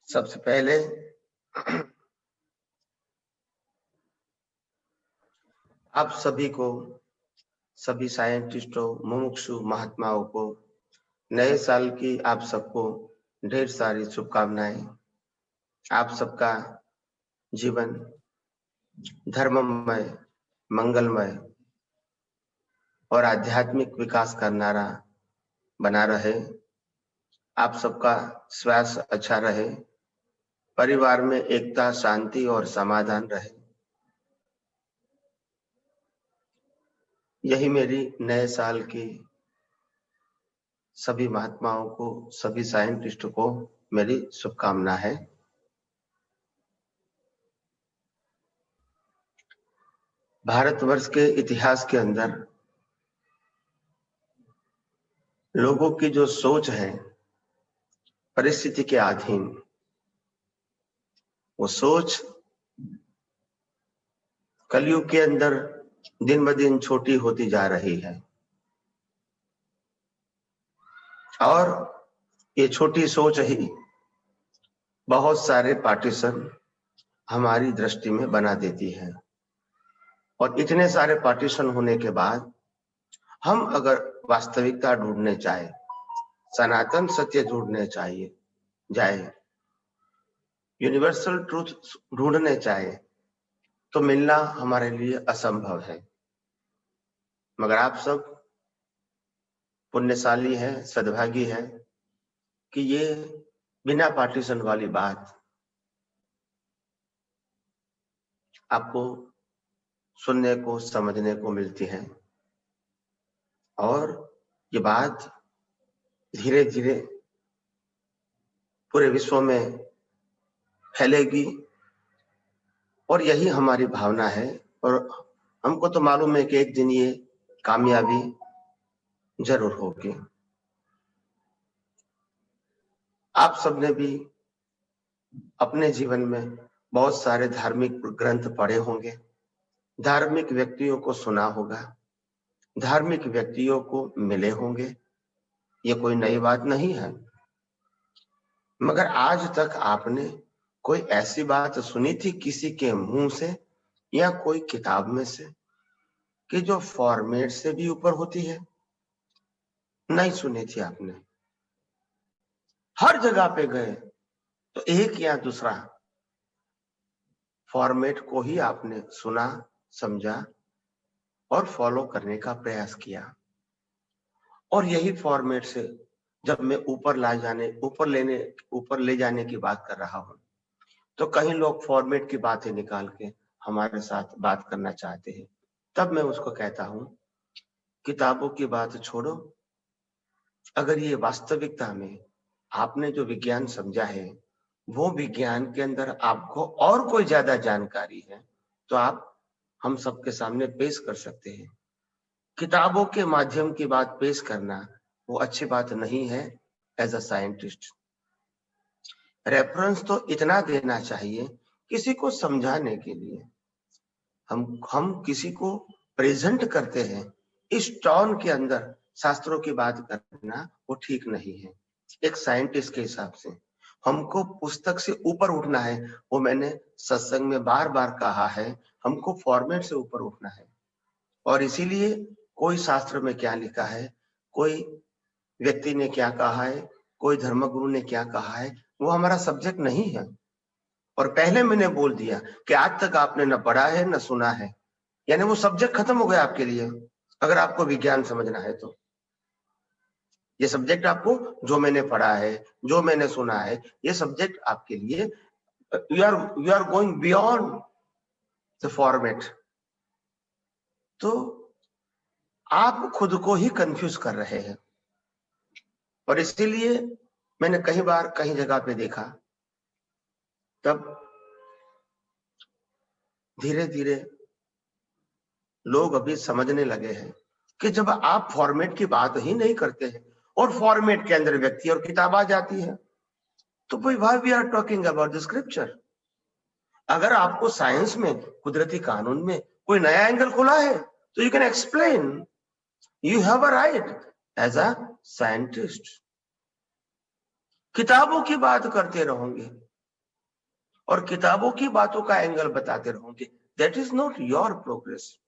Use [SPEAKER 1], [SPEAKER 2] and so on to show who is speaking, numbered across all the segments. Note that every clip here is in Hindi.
[SPEAKER 1] सबसे पहले आप सभी को, सभी साइंटिस्टों, मुमुक्षु महात्माओं को नए साल की आप सबको ढेर सारी शुभकामनाएं। आप सबका जीवन धर्ममय, मंगलमय और आध्यात्मिक विकास करनारा बना रहे। आप सबका स्वास्थ्य अच्छा रहे, परिवार में एकता, शांति और समाधान रहे। यही मेरी नए साल की सभी महात्माओं को, सभी साइंटिस्टों को मेरी शुभकामना है। भारतवर्ष के इतिहास के अंदर लोगों की जो सोच है परिस्थिति के अधीन, वो सोच कलयुग के अंदर दिन ब दिन छोटी होती जा रही है और ये छोटी सोच ही बहुत सारे पार्टीशन हमारी दृष्टि में बना देती है। और इतने सारे पार्टीशन होने के बाद हम अगर वास्तविकता ढूंढने चाहे, सनातन सत्य ढूंढने जाए, यूनिवर्सल ट्रूथ ढूंढने चाहे, तो मिलना हमारे लिए असंभव है। मगर आप सब पुण्यशाली है, सद्भागी है कि ये बिना पार्टीशन वाली बात आपको सुनने को, समझने को मिलती है और ये बात धीरे धीरे पूरे विश्व में फैलेगी और यही हमारी भावना है। और हमको तो मालूम है कि एक दिन ये कामयाबी जरूर होगी। आप सबने भी अपने जीवन में बहुत सारे धार्मिक ग्रंथ पढ़े होंगे, धार्मिक व्यक्तियों को सुना होगा, धार्मिक व्यक्तियों को मिले होंगे। ये कोई नई बात नहीं है, मगर आज तक आपने कोई ऐसी बात सुनी थी किसी के मुंह से या कोई किताब में से कि जो फॉर्मेट से भी ऊपर होती है? नहीं सुनी थी आपने। हर जगह पे गए तो एक या दूसरा फॉर्मेट को ही आपने सुना, समझा और फॉलो करने का प्रयास किया। और यही फॉर्मेट से जब मैं ऊपर ले जाने की बात कर रहा हूं, तो कहीं लोग फॉर्मेट की बातें निकाल के हमारे साथ बात करना चाहते हैं। तब मैं उसको कहता हूं, किताबों की बात छोड़ो, अगर ये वास्तविकता में आपने जो विज्ञान समझा है वो विज्ञान के अंदर आपको और कोई ज्यादा जानकारी है तो आप हम सबके सामने पेश कर सकते हैं। किताबों के माध्यम की बात पेश करना वो अच्छी बात नहीं है। एज अ साइंटिस्ट रेफरेंस तो इतना देना चाहिए किसी को समझाने के लिए। हम किसी को प्रेजेंट करते हैं, इस टोन के अंदर शास्त्रों की बात करना वो ठीक नहीं है। एक साइंटिस्ट के हिसाब से हमको पुस्तक से ऊपर उठना है। वो मैंने सत्संग में बार बार कहा है, हमको फॉर्मेट से ऊपर उठना है। और इसीलिए कोई शास्त्र में क्या लिखा है, कोई व्यक्ति ने क्या कहा है, कोई धर्मगुरु ने क्या कहा है, वो हमारा सब्जेक्ट नहीं है। और पहले मैंने बोल दिया कि आज तक आपने न पढ़ा है न सुना है, यानी वो सब्जेक्ट खत्म हो गया आपके लिए। अगर आपको विज्ञान समझना है तो ये सब्जेक्ट आपको, जो मैंने पढ़ा है, जो मैंने सुना है, ये सब्जेक्ट आपके लिए, you are going beyond the format. तो आप खुद को ही कंफ्यूज कर रहे हैं। और इसीलिए मैंने कई बार कहीं जगह पे देखा, तब धीरे धीरे लोग अभी समझने लगे हैं कि जब आप फॉर्मेट की बात ही नहीं करते हैं और फॉर्मेट के अंदर व्यक्ति और किताब आ जाती है, तो why we are talking about the scripture. अगर आपको साइंस में, कुदरती कानून में कोई नया एंगल खुला है तो you can explain, you have a right as a scientist. किताबों की बात करते रहोगे और किताबों की बातों का एंगल बताते रहोगे, that is not your progress.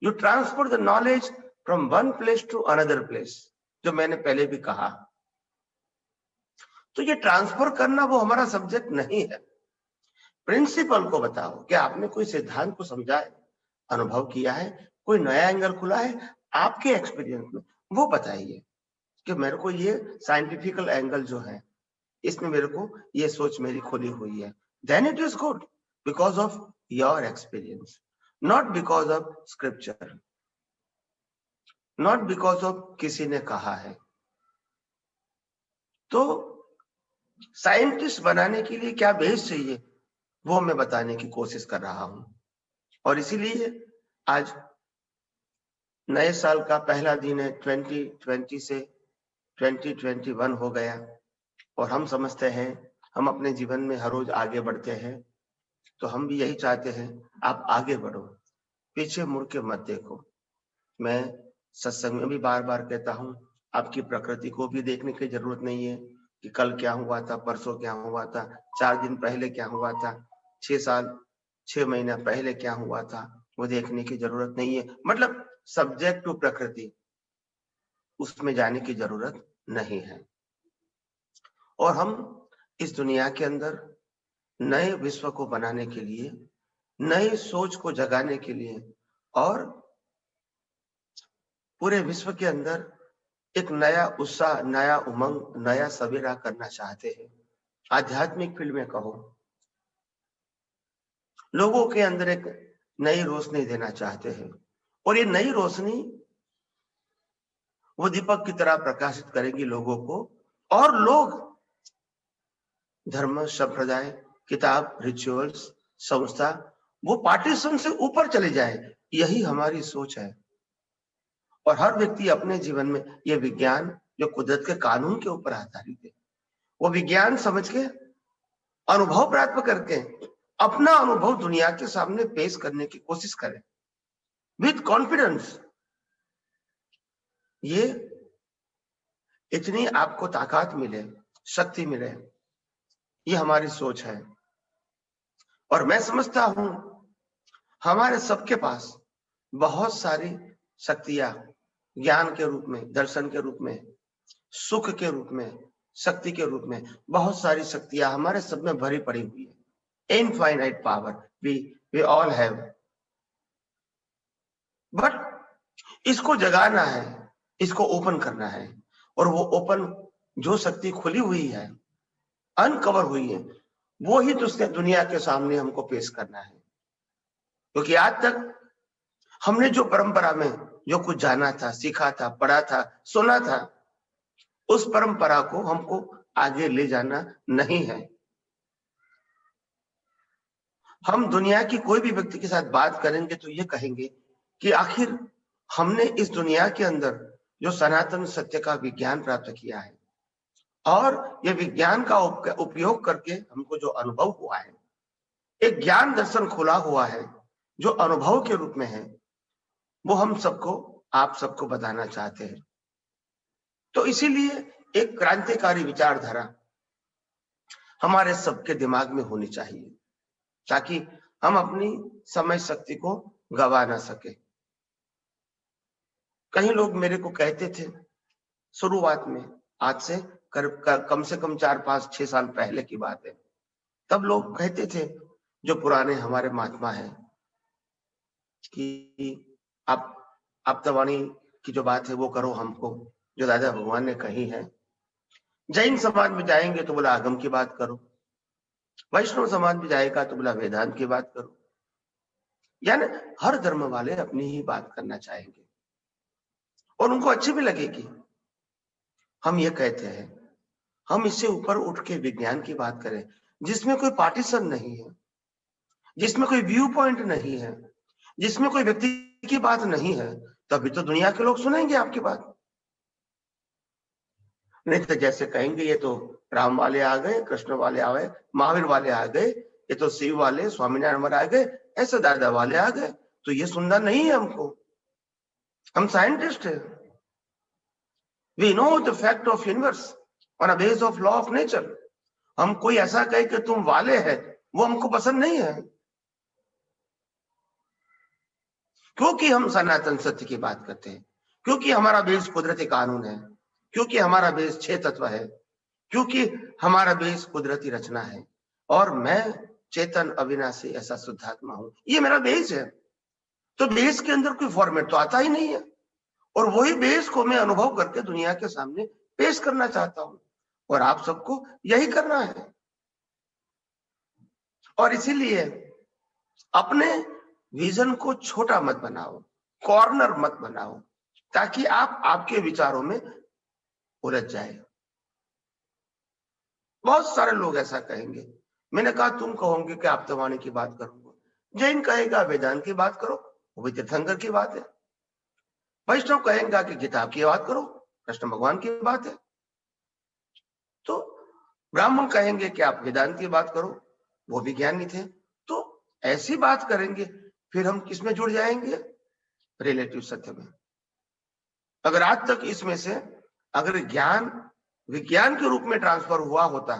[SPEAKER 1] You transfer the knowledge from one place to another place, जो मैंने पहले भी कहा। तो ये ट्रांसफर करना वो हमारा सब्जेक्ट नहीं है। प्रिंसिपल को बताओ, क्या आपने कोई सिद्धांत को समझा है, अनुभव किया है, कोई नया एंगल खुला है आपके एक्सपीरियंस में, वो बताइए कि मेरे को ये साइंटिफिकल एंगल जो है इसमें मेरे को ये सोच मेरी खुली हुई है। Then it is good because of your experience, not because of scripture, not because of किसी ने कहा है। तो साइंटिस्ट बनाने के लिए क्या बेस चाहिए वो मैं बताने की कोशिश कर रहा हूं। और इसीलिए आज नए साल का पहला दिन है, 2020 से 2021 हो गया, और हम समझते हैं हम अपने जीवन में हर रोज आगे बढ़ते हैं, तो हम भी यही चाहते हैं आप आगे बढ़ो, पीछे मुड़ के मत देखो। मैं सत्संग में भी बार बार कहता हूं, आपकी प्रकृति को भी देखने की जरूरत नहीं है कि कल क्या हुआ था, परसों क्या हुआ था, 4 दिन पहले क्या हुआ था, 6 साल 6 महीना पहले क्या हुआ था, वो देखने की जरूरत नहीं है। मतलब सब्जेक्ट टू प्रकृति, उसमें जाने की जरूरत नहीं है। और हम इस दुनिया के अंदर नए विश्व को बनाने के लिए, नई सोच को जगाने के लिए, और पूरे विश्व के अंदर एक नया उत्साह, नया उमंग, नया सवेरा करना चाहते हैं। आध्यात्मिक फील्ड में कहो, लोगों के अंदर एक नई रोशनी देना चाहते हैं, और ये नई रोशनी वो दीपक की तरह प्रकाशित करेगी लोगों को, और लोग धर्म, संप्रदाय, किताब, रिचुअल्स, संस्था, वो पार्टीशन से ऊपर चले जाए, यही हमारी सोच है। और हर व्यक्ति अपने जीवन में ये विज्ञान जो कुदरत के कानून के ऊपर आधारित है, वो विज्ञान समझ के, अनुभव प्राप्त करके अपना अनुभव दुनिया के सामने पेश करने की कोशिश करें विद कॉन्फिडेंस। ये इतनी आपको ताकत मिले, शक्ति मिले, ये हमारी सोच है। और मैं समझता हूं हमारे सबके पास बहुत सारी शक्तियां, ज्ञान के रूप में, दर्शन के रूप में, सुख के रूप में, शक्ति के रूप में, बहुत सारी शक्तियां हमारे सब में भरी पड़ी हुई है। Infinite power we all have, but इसको जगाना है, इसको ओपन करना है, और वो ओपन जो शक्ति खुली हुई है, अनकवर हुई है, वो ही दुनिया के सामने हमको पेश करना है। क्योंकि आज तक हमने जो परंपरा में जो कुछ जाना था, सीखा था, पढ़ा था, सुना था, उस परंपरा को हमको आगे ले जाना नहीं है। हम दुनिया की कोई भी व्यक्ति के साथ बात करेंगे तो ये कहेंगे कि आखिर हमने इस दुनिया के अंदर जो सनातन सत्य का विज्ञान प्राप्त किया है, और ये विज्ञान का उपयोग करके हमको जो अनुभव हुआ है, एक ज्ञान दर्शन खुला हुआ है जो अनुभव के रूप में है, वो हम सबको, आप सबको बताना चाहते हैं। तो इसीलिए एक क्रांतिकारी विचारधारा हमारे सबके दिमाग में होनी चाहिए, ताकि हम अपनी समझ शक्ति को गवा ना सके। कई लोग मेरे को कहते थे शुरुआत में, आज से कम से कम 4, 5, 6 साल पहले की बात है, तब लोग कहते थे, जो पुराने हमारे महात्मा हैं, कि आप तवाणी की जो बात है वो करो हमको, जो दादा भगवान ने कही है। जैन समाज में जाएंगे तो बोला आगम की बात करो, वैष्णव समाज में जाएगा तो बोला वेदांत की बात करो। यानी हर धर्म वाले अपनी ही बात करना चाहेंगे, और उनको अच्छी भी लगेगी। हम ये कहते हैं, हम इससे ऊपर उठ के विज्ञान की बात करें, जिसमें कोई पार्टीशन नहीं है, जिसमें कोई व्यू पॉइंट नहीं है, जिसमें कोई व्यक्ति की बात नहीं है, तभी तो दुनिया के लोग सुनेंगे आपकी बात। नहीं तो जैसे कहेंगे ये तो राम वाले आ गए, कृष्ण वाले आ गए, महावीर वाले आ गए, ये तो शिव वाले, स्वामीनारायण आ गए, ऐसे दादा वाले आ गए, तो ये सुनना नहीं है हमको। हम साइंटिस्ट है, we know the fact of universe on a base of law of nature. हम कोई ऐसा कहे कि तुम वाले हैं, वो हमको पसंद नहीं है, क्योंकि हम सनातन सत्य की बात करते हैं, क्योंकि हमारा बेस कुदरती कानून है, क्योंकि हमारा बेस 6 तत्व है, क्योंकि हमारा बेस कुदरती रचना है, और मैं चेतन अविनाशी ऐसा शुद्धात्मा हूं, ये मेरा बेस है। तो बेस के अंदर कोई फॉर्मेट तो आता ही नहीं है, और वही बेस को मैं अनुभव करके दुनिया के सामने पेश करना चाहता हूं, और आप सबको यही करना है। और इसीलिए अपने विजन को छोटा मत बनाओ, कॉर्नर मत बनाओ, ताकि आप आपके विचारों में उलझ जाए। बहुत सारे लोग ऐसा कहेंगे। मैंने कहा तुम कहोगे कि आप्तवाणी की बात करूंगा, जैन कहेगा वेदांत की बात करो, वो भी तीर्थंकर की बात है। वैष्णव कहेगा कि किताब की बात करो, कृष्ण भगवान की बात है। तो ब्राह्मण कहेंगे कि आप वेदांत की बात करो, वो भी ज्ञानी थे। तो ऐसी बात करेंगे, फिर हम किसमें जुड़ जाएंगे? रिलेटिव सत्य में। अगर आज तक इसमें से अगर ज्ञान विज्ञान के रूप में ट्रांसफर हुआ होता,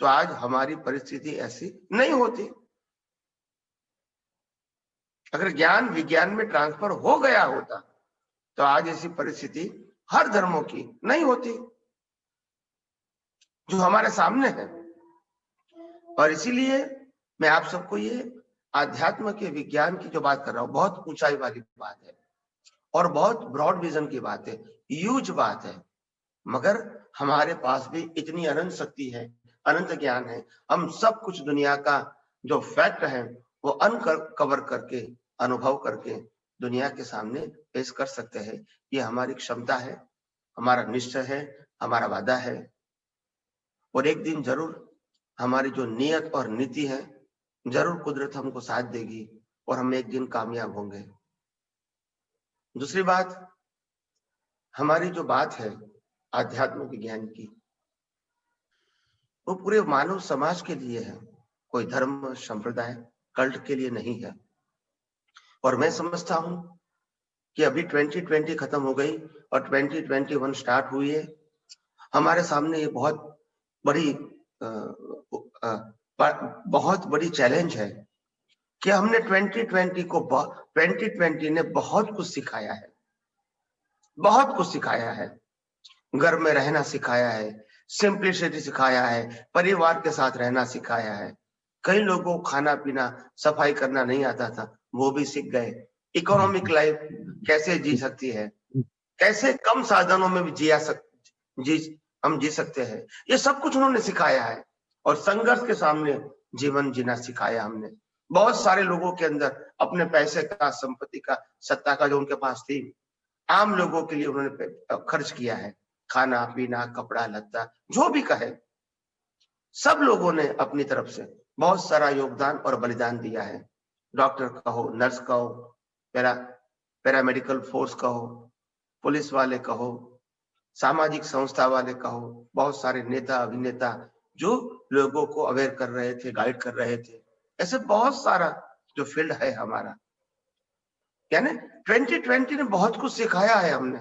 [SPEAKER 1] तो आज हमारी परिस्थिति ऐसी नहीं होती। अगर ज्ञान विज्ञान में ट्रांसफर हो गया होता, तो आज ऐसी परिस्थिति हर धर्मों की नहीं होती जो हमारे सामने है। और इसीलिए मैं आप सबको ये आध्यात्म के विज्ञान की जो बात कर रहा हूं, बहुत ऊंचाई वाली बात है और बहुत ब्रॉड विजन की बात है, ह्यूज बात है, मगर हमारे पास भी इतनी अनंत शक्ति है, अनंत ज्ञान है। हम सब कुछ दुनिया का जो फैक्ट है वो अनकवर करके, अनुभव करके दुनिया के सामने पेश कर सकते हैं। ये हमारी क्षमता है, हमारा निश्चय है, हमारा वादा है। और एक दिन जरूर हमारी जो नियत और नीति है, जरूर कुदरत हमको साथ देगी और हम एक दिन कामयाब होंगे। दूसरी बात, हमारी जो बात है आध्यात्म विज्ञान की, वो पूरे मानव समाज के लिए है, कोई धर्म संप्रदाय कल्ट के लिए नहीं है। और मैं समझता हूं कि अभी 2020 खत्म हो गई और 2021 स्टार्ट हुई है। हमारे सामने ये बहुत बड़ी चैलेंज है कि हमने 2020 ने बहुत कुछ सिखाया है, बहुत कुछ सिखाया है। घर में रहना सिखाया है, सिंप्लिसिटी सिखाया है, परिवार के साथ रहना सिखाया है। कई लोगों को खाना पीना सफाई करना नहीं आता था, वो भी सीख गए। इकोनॉमिक लाइफ कैसे जी सकती है, कैसे कम साधनों में भी हम जी सकते हैं, ये सब कुछ उन्होंने सिखाया है। और संघर्ष के सामने जीवन जीना सिखाया हमने। बहुत सारे लोगों के अंदर अपने पैसे का, संपत्ति का, सत्ता का जो उनके पास थी, आम लोगों के लिए उन्होंने खर्च किया है। खाना पीना, कपड़ा लत्ता, जो भी कहे, सब लोगों ने अपनी तरफ से बहुत सारा योगदान और बलिदान दिया है। डॉक्टर कहो, नर्स कहो, पैरामेडिकल फोर्स कहो, पुलिस वाले कहो, सामाजिक संस्था वाले कहो, बहुत सारे नेता अभिनेता जो लोगों को अवेयर कर रहे थे, गाइड कर रहे थे। ऐसे बहुत सारा जो फील्ड है हमारा, यानी 2020 ने बहुत कुछ सिखाया है हमने।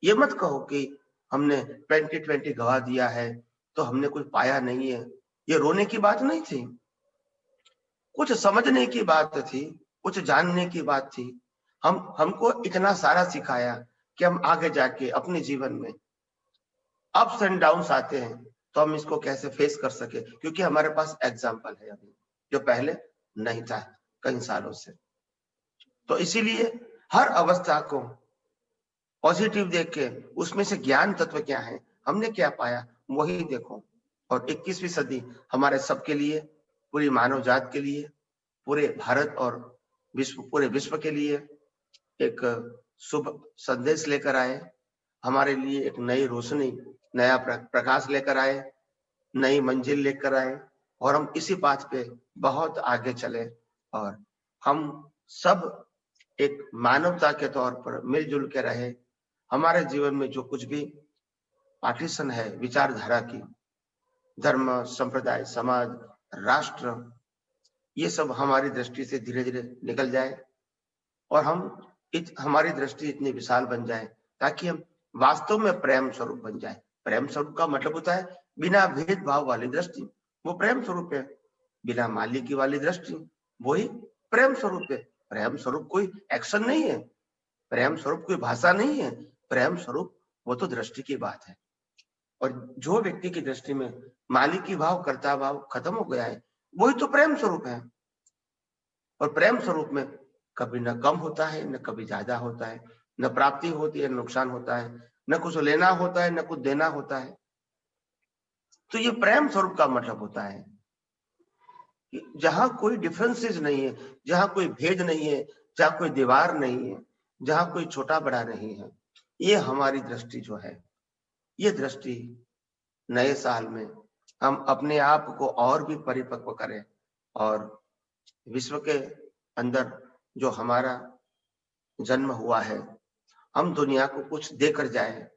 [SPEAKER 1] ये मत कहो कि हमने 2020 गवा दिया है तो हमने कुछ पाया नहीं है। ये रोने की बात नहीं थी, कुछ समझने की बात थी, कुछ जानने की बात थी। हमको इतना सारा सिखाया कि हम आगे जाके अपने जीवन में अप्स एंड डाउन्स आते हैं तो हम इसको कैसे फेस कर सके, क्योंकि हमारे पास एग्जाम्पल है अभी, जो पहले नहीं था कई सालों से। तो इसीलिए हर अवस्था को पॉजिटिव देख के उसमें से ज्ञान तत्व क्या है, हमने क्या पाया, वही देखो। और 21वीं सदी हमारे सबके लिए, पूरी मानव जात के लिए, पूरे भारत और पूरे विश्व के लिए एक शुभ संदेश लेकर आए, हमारे लिए एक नई रोशनी, नया प्रकाश लेकर आए, नई मंजिल लेकर आए, और हम इसी बात पे बहुत आगे चले और हम सब एक मानवता के तौर पर मिलजुल के रहे। हमारे जीवन में जो कुछ भी पार्टीशन है विचारधारा की, धर्म, संप्रदाय, समाज, राष्ट्र, ये सब हमारी दृष्टि से धीरे धीरे निकल जाए और हमारी दृष्टि इतनी विशाल बन जाए ताकि हम वास्तव में प्रेम स्वरूप बन जाए। प्रेम स्वरूप का मतलब होता है बिना भेदभाव वाली दृष्टि, वो प्रेम स्वरूप है। बिना मालिकी वाली दृष्टि, वही प्रेम स्वरूप है। प्रेम स्वरूप कोई एक्शन नहीं है, प्रेम स्वरूप कोई भाषा नहीं है, प्रेम स्वरूप वो तो दृष्टि की बात है। और जो व्यक्ति की दृष्टि में मालिकी भाव, कर्ता भाव खत्म हो गया है, वही तो प्रेम स्वरूप है। और प्रेम स्वरूप में कभी न कम होता है, न कभी ज्यादा होता है, न प्राप्ति होती है, न नुकसान होता है, न कुछ लेना होता है, न कुछ देना होता है। तो ये प्रेम स्वरूप का मतलब होता है कि जहां कोई डिफरेंसेस नहीं है, जहां कोई भेद नहीं है, जहां कोई दीवार नहीं है, जहां कोई छोटा बड़ा नहीं है। ये हमारी दृष्टि जो है, ये दृष्टि नए साल में हम अपने आप को और भी परिपक्व करें और विश्व के अंदर जो हमारा जन्म हुआ है, हम दुनिया को कुछ देकर जाए,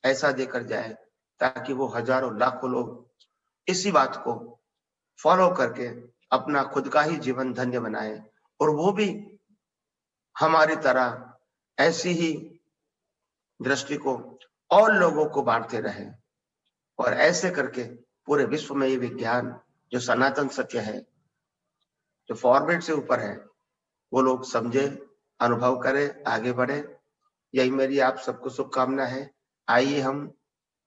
[SPEAKER 1] ऐसा देकर जाए ताकि वो हजारों लाखों लोग इसी बात को फॉलो करके अपना खुद का ही जीवन धन्य बनाए और वो भी हमारी तरह ऐसी ही दृष्टि को और लोगों को बांटते रहे। और ऐसे करके पूरे विश्व में ये विज्ञान जो सनातन सत्य है, जो फॉर्मेट से ऊपर है, वो लोग समझे, अनुभव करें, आगे बढ़े। यही मेरी आप सबको शुभकामना है। आइए हम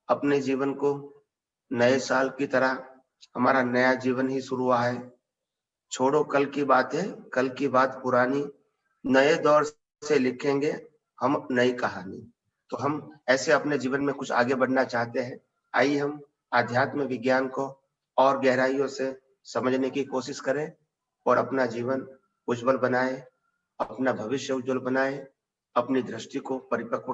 [SPEAKER 1] अपने जीवन को नए साल की तरह, हमारा नया जीवन ही शुरू हुआ है, छोड़ो कल की बातें, कल की बात पुरानी, नए दौर से लिखेंगे हम नई कहानी। तो हम ऐसे अपने जीवन में कुछ आगे बढ़ना चाहते हैं। आइए हम आध्यात्म विज्ञान को और गहराइयों से समझने की कोशिश करें और अपना जीवन उज्जवल बनाए, अपना भविष्य उज्जवल बनाए, अपनी दृष्टि को परिपक्व